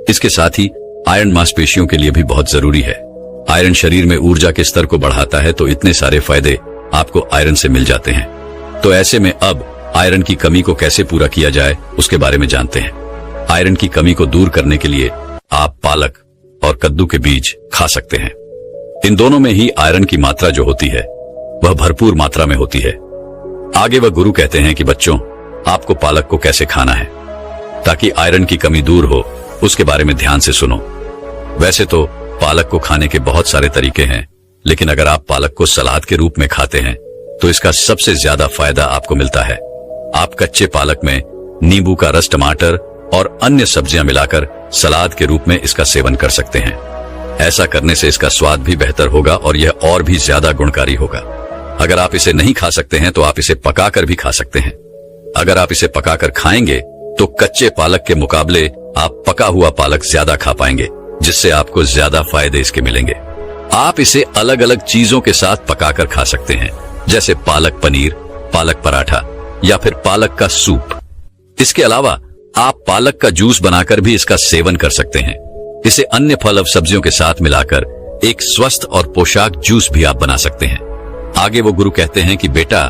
इसके साथ ही आयरन मांसपेशियों के लिए भी बहुत जरूरी है। आयरन शरीर में ऊर्जा के स्तर को बढ़ाता है, तो इतने सारे फायदे आपको आयरन से मिल जाते हैं। तो ऐसे में अब आयरन की कमी को कैसे पूरा किया जाए उसके बारे में जानते हैं। आयरन की कमी को दूर करने के लिए आप पालक और कद्दू के बीज खा सकते हैं। इन दोनों में ही आयरन की मात्रा जो होती है वह भरपूर मात्रा में होती है। आगे वह गुरु कहते हैं कि बच्चों, आपको पालक को कैसे खाना है ताकि आयरन की कमी दूर हो, उसके बारे में ध्यान से सुनो। वैसे तो पालक को खाने के बहुत सारे तरीके हैं, लेकिन अगर आप पालक को सलाद के रूप में खाते हैं तो इसका सबसे ज्यादा फायदा आपको मिलता है। आप कच्चे पालक में नींबू का रस, टमाटर और अन्य सब्जियां मिलाकर सलाद के रूप में इसका सेवन कर सकते हैं। ऐसा करने से इसका स्वाद भी बेहतर होगा और यह और भी ज्यादा गुणकारी होगा। अगर आप इसे नहीं खा सकते हैं तो आप इसे पकाकर भी खा सकते हैं। अगर आप इसे पकाकर खाएंगे तो कच्चे पालक के मुकाबले आप पका हुआ पालक ज्यादा खा पाएंगे, जिससे आपको ज्यादा फायदे इसके मिलेंगे। आप इसे अलग अलग चीजों के साथ पकाकर खा सकते हैं, जैसे पालक पनीर, पालक पराठा या फिर पालक का सूप। इसके अलावा आप पालक का जूस बनाकर भी इसका सेवन कर सकते हैं। इसे अन्य फल और सब्जियों के साथ मिलाकर एक स्वस्थ और पोषक जूस भी आप बना सकते हैं। आगे वो गुरु कहते हैं कि बेटा,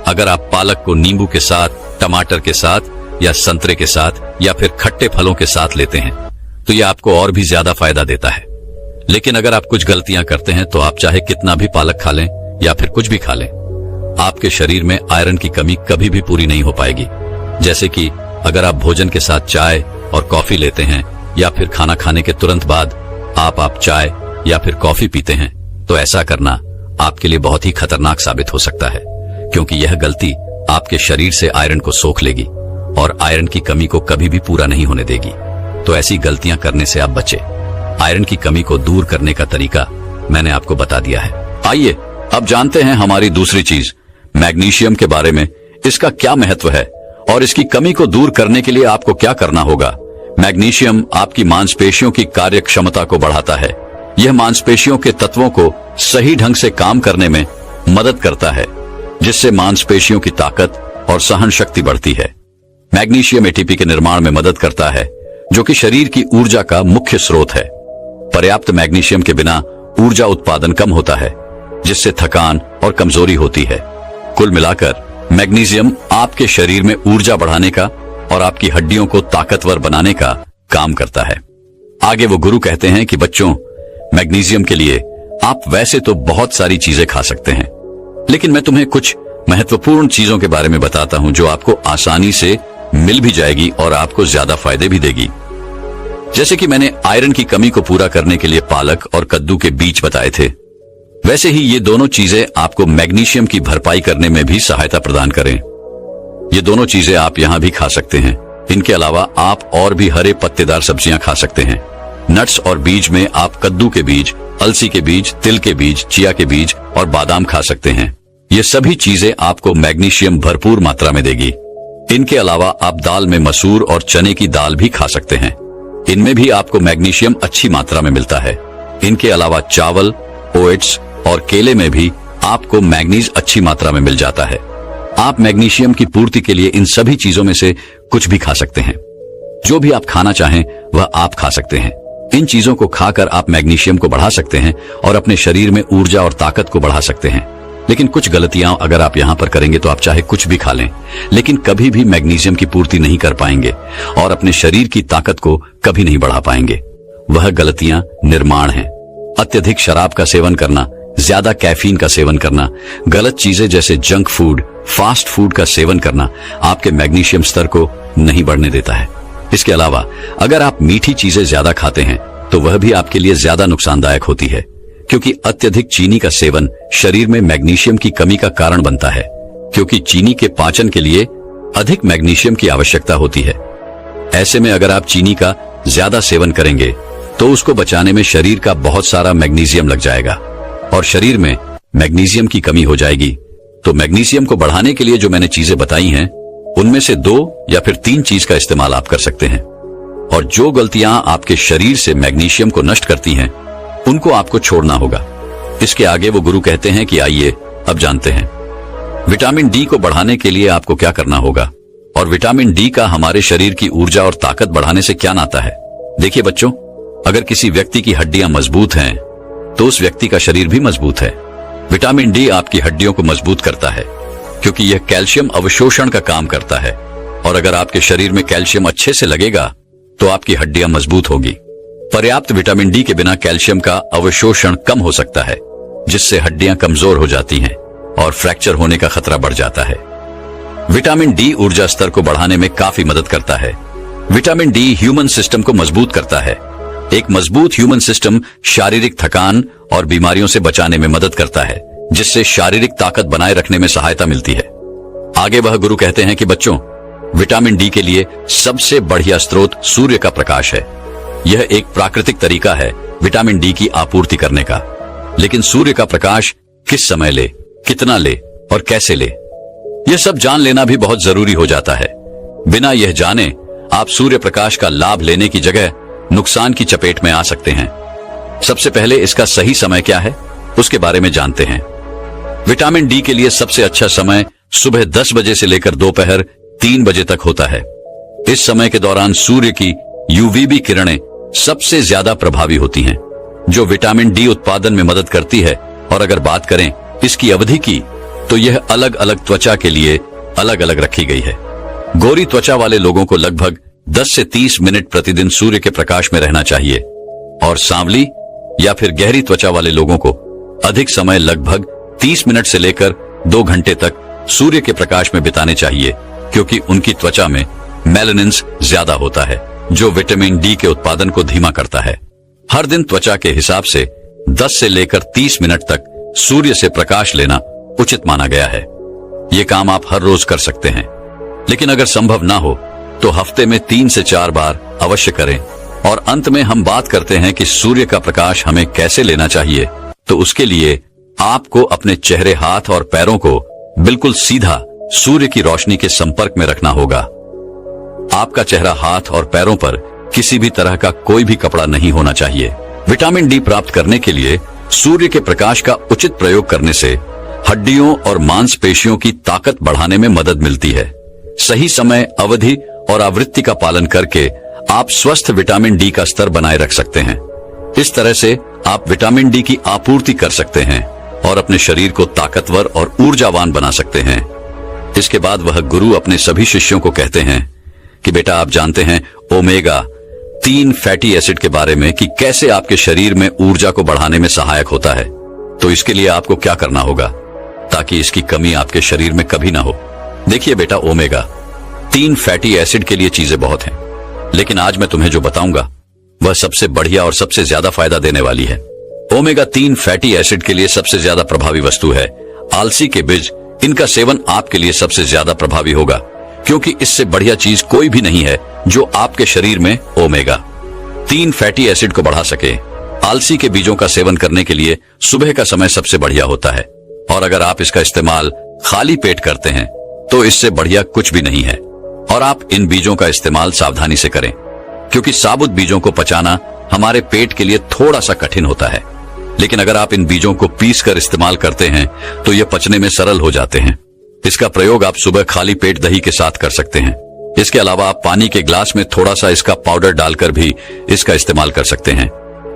अगर आप पालक को नींबू के साथ, टमाटर के साथ या संतरे के साथ या फिर खट्टे फलों के साथ लेते हैं तो यह आपको और भी ज्यादा फायदा देता है। लेकिन अगर आप कुछ गलतियां करते हैं तो आप चाहे कितना भी पालक खा लें या फिर कुछ भी खा लें, आपके शरीर में आयरन की कमी कभी भी पूरी नहीं हो पाएगी। जैसे कि अगर आप भोजन के साथ चाय और कॉफी लेते हैं या फिर खाना खाने के तुरंत बाद आप चाय या फिर कॉफी पीते हैं, तो ऐसा करना आपके लिए बहुत ही खतरनाक साबित हो सकता है, क्योंकि यह गलती आपके शरीर से आयरन को सोख लेगी और आयरन की कमी को कभी भी पूरा नहीं होने देगी। तो ऐसी गलतियां करने से आप बचें। आयरन की कमी को दूर करने का तरीका मैंने आपको बता दिया है। आइए अब जानते हैं हमारी दूसरी चीज, मैग्नीशियम के बारे में। इसका क्या महत्व है और इसकी कमी को दूर करने के लिए आपको क्या करना होगा। मैग्नीशियम आपकी मांसपेशियों की कार्य क्षमता को बढ़ाता है। यह मांसपेशियों के तत्वों को सही ढंग से काम करने में मदद करता है, जिससे मांसपेशियों की ताकत और सहन शक्ति बढ़ती है। मैग्नीशियम एटीपी के निर्माण में मदद करता है, जो कि शरीर की ऊर्जा का मुख्य स्रोत है। पर्याप्त मैग्नीशियम के बिना ऊर्जा उत्पादन कम होता है, जिससे थकान और कमजोरी होती है। कुल मिलाकर मैग्नीशियम आपके शरीर में ऊर्जा बढ़ाने का और आपकी हड्डियों को ताकतवर बनाने का काम करता है। आगे वो गुरु कहते हैं कि बच्चों, मैग्नीशियम के लिए आप वैसे तो बहुत सारी चीजें खा सकते हैं, लेकिन मैं तुम्हें कुछ महत्वपूर्ण चीजों के बारे में बताता हूं जो आपको आसानी से मिल भी जाएगी और आपको ज्यादा फायदे भी देगी। जैसे कि मैंने आयरन की कमी को पूरा करने के लिए पालक और कद्दू के बीज बताए थे, वैसे ही ये दोनों चीजें आपको मैग्नीशियम की भरपाई करने में भी सहायता प्रदान करें। ये दोनों चीजें आप यहां भी खा सकते हैं। इनके अलावा आप और भी हरे पत्तेदार सब्जियां खा सकते हैं। नट्स और बीज में आप कद्दू के बीज, अलसी के बीज, तिल के बीज, चिया के बीज और बादाम खा सकते हैं। ये सभी चीजें आपको मैग्नीशियम भरपूर मात्रा में देगी। इनके अलावा आप दाल में मसूर और चने की दाल भी खा सकते हैं। इनमें भी आपको मैग्नीशियम अच्छी मात्रा में मिलता है। इनके अलावा चावल, ओट्स और केले में भी आपको मैग्नीज अच्छी मात्रा में मिल जाता है। आप मैग्नीशियम की पूर्ति के लिए इन सभी चीजों में से कुछ भी खा सकते हैं। जो भी आप खाना चाहें वह आप खा सकते हैं। इन चीजों को खाकर आप मैग्नीशियम को बढ़ा सकते हैं और अपने शरीर में ऊर्जा और ताकत को बढ़ा सकते हैं। लेकिन कुछ गलतियां अगर आप यहाँ पर करेंगे तो आप चाहे कुछ भी खा लें, लेकिन कभी भी मैग्नीशियम की पूर्ति नहीं कर पाएंगे और अपने शरीर की ताकत को कभी नहीं बढ़ा पाएंगे। वह गलतियां निर्माण हैं। अत्यधिक शराब का सेवन करना, ज्यादा कैफीन का सेवन करना, गलत चीजें जैसे जंक फूड, फास्ट फूड का सेवन करना आपके मैग्नीशियम स्तर को नहीं बढ़ने देता है। इसके अलावा अगर आप मीठी चीजें ज्यादा खाते हैं तो वह भी आपके लिए ज्यादा नुकसानदायक होती है, क्योंकि अत्यधिक चीनी का सेवन शरीर में मैग्नीशियम की कमी का कारण बनता है, क्योंकि चीनी के पाचन के लिए अधिक मैग्नीशियम की आवश्यकता होती है। ऐसे में अगर आप चीनी का ज्यादा सेवन करेंगे तो उसको बचाने में शरीर का बहुत सारा मैग्नीशियम लग जाएगा और शरीर में मैग्नीशियम की कमी हो जाएगी। तो मैग्नीशियम को बढ़ाने के लिए जो मैंने चीजें बताई हैं उनमें से 2 या फिर 3 चीज का इस्तेमाल आप कर सकते हैं। और जो गलतियां आपके शरीर से मैग्नीशियम को नष्ट करती हैं उनको आपको छोड़ना होगा। इसके आगे वो गुरु कहते हैं कि आइए अब जानते हैं विटामिन डी को बढ़ाने के लिए आपको क्या करना होगा और विटामिन डी का हमारे शरीर की ऊर्जा और ताकत बढ़ाने से क्या नाता है। देखिए बच्चों, अगर किसी व्यक्ति की हड्डियां मजबूत हैं तो उस व्यक्ति का शरीर भी मजबूत है। विटामिन डी आपकी हड्डियों को मजबूत करता है क्योंकि यह कैल्शियम अवशोषण का काम करता है और अगर आपके शरीर में कैल्शियम अच्छे से लगेगा तो आपकी हड्डियां मजबूत होगी। पर्याप्त विटामिन डी के बिना कैल्शियम का अवशोषण कम हो सकता है, जिससे हड्डियां कमजोर हो जाती हैं और फ्रैक्चर होने का खतरा बढ़ जाता है। विटामिन डी ऊर्जा स्तर को बढ़ाने में काफी मदद करता है। विटामिन डी ह्यूमन सिस्टम को मजबूत करता है। एक मजबूत ह्यूमन सिस्टम शारीरिक थकान और बीमारियों से बचाने में मदद करता है, जिससे शारीरिक ताकत बनाए रखने में सहायता मिलती है। आगे वह गुरु कहते हैं कि बच्चों, विटामिन डी के लिए सबसे बढ़िया स्रोत सूर्य का प्रकाश है। यह एक प्राकृतिक तरीका है विटामिन डी की आपूर्ति करने का। लेकिन सूर्य का प्रकाश किस समय ले, कितना ले और कैसे ले, यह सब जान लेना भी बहुत जरूरी हो जाता है। बिना यह जाने आप सूर्य प्रकाश का लाभ लेने की जगह नुकसान की चपेट में आ सकते हैं। सबसे पहले इसका सही समय क्या है उसके बारे में जानते हैं। विटामिन डी के लिए सबसे अच्छा समय सुबह 10 बजे से लेकर दोपहर 3 बजे तक होता है। इस समय के दौरान सूर्य की यूवीबी किरणें सबसे ज्यादा प्रभावी होती हैं, जो विटामिन डी उत्पादन में मदद करती है। और अगर बात करें इसकी अवधि की, तो यह अलग अलग त्वचा के लिए अलग अलग रखी गई है। गोरी त्वचा वाले लोगों को लगभग 10 से 30 मिनट प्रतिदिन सूर्य के प्रकाश में रहना चाहिए और सांवली या फिर गहरी त्वचा वाले लोगों को अधिक समय लगभग 30 मिनट से लेकर 2 घंटे तक सूर्य के प्रकाश में बिताने चाहिए, क्योंकि उनकी त्वचा में मेलानिन्स ज्यादा होता है, जो विटामिन डी के उत्पादन को धीमा करता है। हर दिन त्वचा के हिसाब से 10 से लेकर 30 मिनट तक सूर्य से प्रकाश लेना उचित माना गया है। ये काम आप हर रोज कर सकते हैं, लेकिन अगर संभव ना हो तो हफ्ते में 3 से 4 बार अवश्य करें। और अंत में हम बात करते हैं कि सूर्य का प्रकाश हमें कैसे लेना चाहिए। तो उसके लिए आपको अपने चेहरे, हाथ और पैरों को बिल्कुल सीधा सूर्य की रोशनी के संपर्क में रखना होगा। आपका चेहरा, हाथ और पैरों पर किसी भी तरह का कोई भी कपड़ा नहीं होना चाहिए। विटामिन डी प्राप्त करने के लिए सूर्य के प्रकाश का उचित प्रयोग करने से हड्डियों और मांसपेशियों की ताकत बढ़ाने में मदद मिलती है। सही समय, अवधि और आवृत्ति का पालन करके आप स्वस्थ विटामिन डी का स्तर बनाए रख सकते हैं। इस तरह से आप विटामिन डी की आपूर्ति कर सकते हैं और अपने शरीर को ताकतवर और ऊर्जावान बना सकते हैं। इसके बाद वह गुरु अपने सभी शिष्यों को कहते हैं कि बेटा, आप जानते हैं ओमेगा 3 फैटी एसिड के बारे में कि कैसे आपके शरीर में ऊर्जा को बढ़ाने में सहायक होता है। तो इसके लिए आपको क्या करना होगा ताकि इसकी कमी आपके शरीर में कभी ना हो। देखिए बेटा, ओमेगा 3 फैटी एसिड के लिए चीजें बहुत हैं, लेकिन आज मैं तुम्हें जो बताऊंगा वह सबसे बढ़िया और सबसे ज्यादा फायदा देने वाली है। ओमेगा 3 फैटी एसिड के लिए सबसे ज्यादा प्रभावी वस्तु है आलसी के बीज। इनका सेवन आपके लिए सबसे ज्यादा प्रभावी होगा, क्योंकि इससे बढ़िया चीज कोई भी नहीं है जो आपके शरीर में ओमेगा 3 फैटी एसिड को बढ़ा सके। अलसी के बीजों का सेवन करने के लिए सुबह का समय सबसे बढ़िया होता है, और अगर आप इसका इस्तेमाल खाली पेट करते हैं तो इससे बढ़िया कुछ भी नहीं है। और आप इन बीजों का इस्तेमाल सावधानी से करें, क्योंकि साबुत बीजों को पचाना हमारे पेट के लिए थोड़ा सा कठिन होता है। लेकिन अगर आप इन बीजों को पीस कर इस्तेमाल करते हैं तो ये पचने में सरल हो जाते हैं। इसका प्रयोग आप सुबह खाली पेट दही के साथ कर सकते हैं। इसके अलावा आप पानी के ग्लास में थोड़ा सा इसका पाउडर डालकर भी इसका इस्तेमाल कर सकते हैं।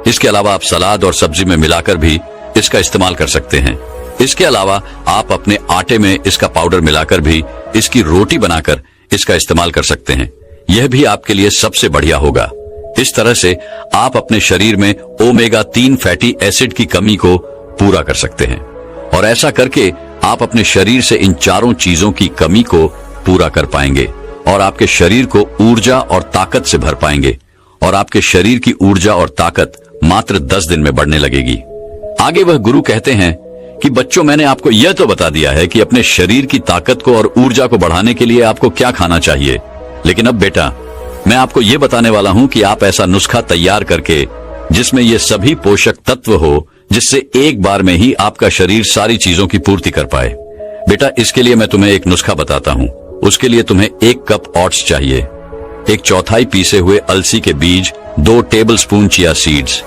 इसके अलावा आप सलाद और सब्जी में मिलाकर भी इसका इस्तेमाल कर सकते हैं। इसके अलावा आप अपने आटे में इसका पाउडर मिलाकर भी इसकी रोटी बनाकर इसका इस्तेमाल कर सकते हैं। यह भी आपके लिए सबसे बढ़िया होगा। इस तरह से आप अपने शरीर में ओमेगा 3 फैटी एसिड की कमी को पूरा कर सकते हैं, और ऐसा करके आप अपने शरीर से इन चारों चीजों की कमी को पूरा कर पाएंगे और आपके शरीर को ऊर्जा और ताकत से भर पाएंगे, और आपके शरीर की ऊर्जा और ताकत मात्र 10 दिन में बढ़ने लगेगी। आगे वह गुरु कहते हैं कि बच्चों, मैंने आपको यह तो बता दिया है कि अपने शरीर की ताकत को और ऊर्जा को बढ़ाने के लिए आपको क्या खाना चाहिए, लेकिन अब बेटा मैं आपको ये बताने वाला हूं कि आप ऐसा नुस्खा तैयार करके जिसमें ये सभी पोषक तत्व हो, जिससे एक बार में ही आपका शरीर सारी चीजों की पूर्ति कर पाए। बेटा, इसके लिए मैं तुम्हें एक नुस्खा बताता हूं। उसके लिए तुम्हें 1 कप ओट्स चाहिए, 1/4 पीसे हुए अलसी के बीज, 2 टेबलस्पून चिया सीड्स,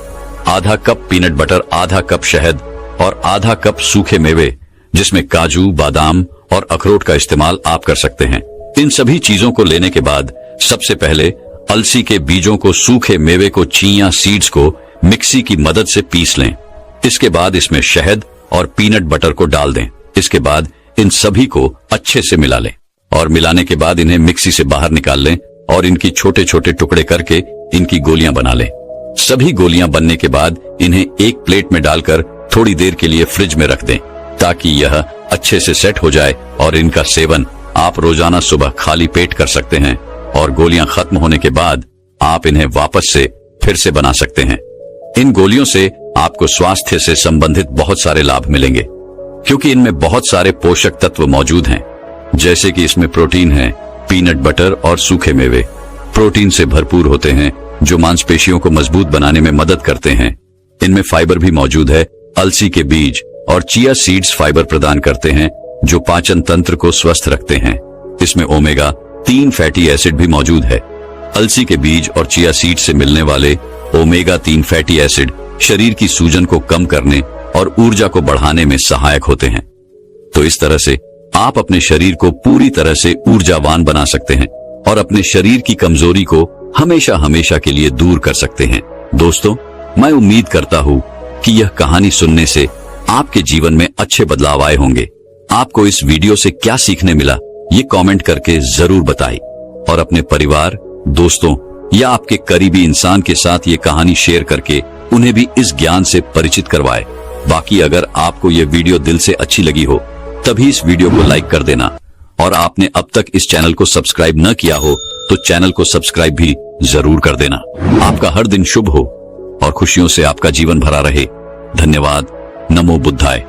आधा कप पीनट बटर, आधा कप शहद और आधा कप सूखे मेवे जिसमें काजू, बादाम और अखरोट का इस्तेमाल आप कर सकते हैं। इन सभी चीजों को लेने के बाद सबसे पहले अलसी के बीजों को, सूखे मेवे को, चिया सीड्स को मिक्सी की मदद से पीस लें। इसके बाद इसमें शहद और पीनट बटर को डाल दें। इसके बाद इन सभी को अच्छे से मिला लें, और मिलाने के बाद इन्हें मिक्सी से बाहर निकाल लें और इनकी छोटे छोटे टुकड़े करके इनकी गोलियां बना लें। सभी गोलियां बनने के बाद इन्हें एक प्लेट में डालकर थोड़ी देर के लिए फ्रिज में रख दें, ताकि यह अच्छे से सेट हो जाए, और इनका सेवन आप रोजाना सुबह खाली पेट कर सकते हैं, और गोलियां खत्म होने के बाद आप इन्हें वापस से फिर से बना सकते हैं। इन गोलियों से आपको स्वास्थ्य से संबंधित बहुत सारे लाभ मिलेंगे, क्योंकि इनमें बहुत सारे पोषक तत्व मौजूद हैं, जैसे कि इसमें प्रोटीन है। पीनट बटर और सूखे मेवे प्रोटीन से भरपूर होते हैं, जो मांसपेशियों को मजबूत बनाने में मदद करते हैं। इनमें फाइबर भी मौजूद है। अलसी के बीज और चिया सीड्स फाइबर प्रदान करते हैं, जो पाचन तंत्र को स्वस्थ रखते हैं। इसमें ओमेगा 3 फैटी एसिड भी मौजूद है। अलसी के बीज और चिया सीड से मिलने वाले ओमेगा 3 फैटी एसिड शरीर की सूजन को कम करने और ऊर्जा को बढ़ाने में सहायक होते हैं। तो इस तरह से आप अपने शरीर को पूरी तरह से ऊर्जावान बना सकते हैं और अपने शरीर की कमजोरी को हमेशा हमेशा के लिए दूर कर सकते हैं। दोस्तों, मैं उम्मीद करता हूँ कि यह कहानी सुनने से आपके जीवन में अच्छे बदलाव आए होंगे। आपको इस वीडियो से क्या सीखने मिला, ये कमेंट करके जरूर बताएं, और अपने परिवार, दोस्तों या आपके करीबी इंसान के साथ ये कहानी शेयर करके उन्हें भी इस ज्ञान से परिचित करवाएं। बाकी अगर आपको ये वीडियो दिल से अच्छी लगी हो, तभी इस वीडियो को लाइक कर देना, और आपने अब तक इस चैनल को सब्सक्राइब न किया हो तो चैनल को सब्सक्राइब भी जरूर कर देना। आपका हर दिन शुभ हो और खुशियों से आपका जीवन भरा रहे। धन्यवाद। नमो बुद्धाय।